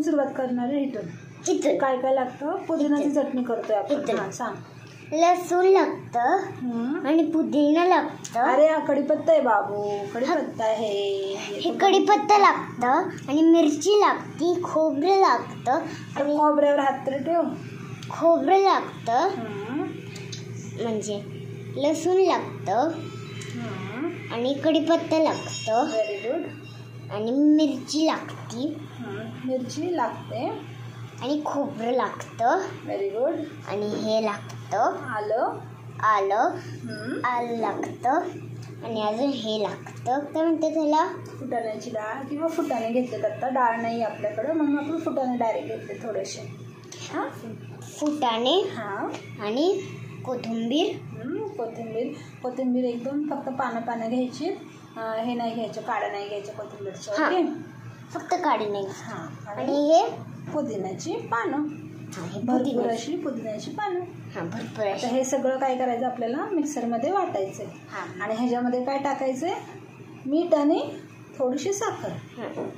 सुरुवात करणार आहे इथून. काय काय लागतं? पुदिनाची चटणी करतोय आपण. सांग. लसूण लागतं आणि पुदिना लागतं. अरे हा कढीपत्ता आहे बाबू, कढीपत्ता आहे. हे कढीपत्ता लागतं आणि मिरची लागती, खोबरं लागतं. आणि खोबऱ्यावर हात तर ठेव. खोबरं लागतं म्हणजे लसूण लागतं आणि कढीपत्ता लागतं. Very good. आणि मिरची लागती. मिरची लागते आणि खोबरं लागतं. Very good. आणि हे लागतं आलं. आलं लागतं. आणि अजून हे लागतं, काय म्हणते त्याला? फुटाण्याची डाळ किंवा फुटाणे घेतलेत. आता डाळ नाही आपल्याकडं म्हणून आपण फुटाणे डायरेक्ट घेतले थोडेसे. फुटाणे आणि कोथिंबीर. कोथिंबीर एकदम फक्त पानं घ्यायची. हे नाही घ्यायचं, काड्या नाही घ्यायच्या कोथिंबीरच्या. ओके, फक्त काडी नाही. आणि हे पुदिन्याची पानं. भरपूर अशी पुदिन्याची पानं. भरपूर. आता हे सगळं काय करायचं आपल्याला? मिक्सरमध्ये वाटायचंय. आणि ह्याच्यामध्ये काय टाकायचंय? मीठ आणि थोडीशी साखर.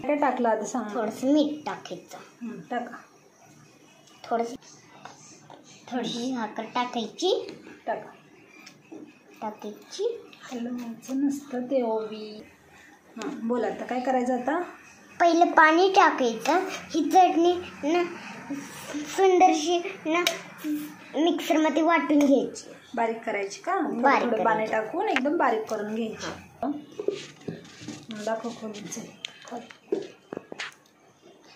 काय टाकलं आधी सांग. थोडंसं मीठ टाकायचं. टाका. थोडीशी साखर टाकायची. टाकायची. हलवायचं नसतं ते ओवी. बोला आता काय करायचं? आता पहिलं पाणी टाकायचं. ही चटणी ना सुंदरशी ना मिक्सरमध्ये वाटून घ्यायची. बारीक करायची का? थोडं पाणी टाकून एकदम बारीक करून घ्यायची. दाखव खोलीचं.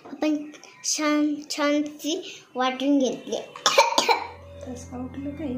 आपण छानशी वाटून घेतली. तसं उठलं काही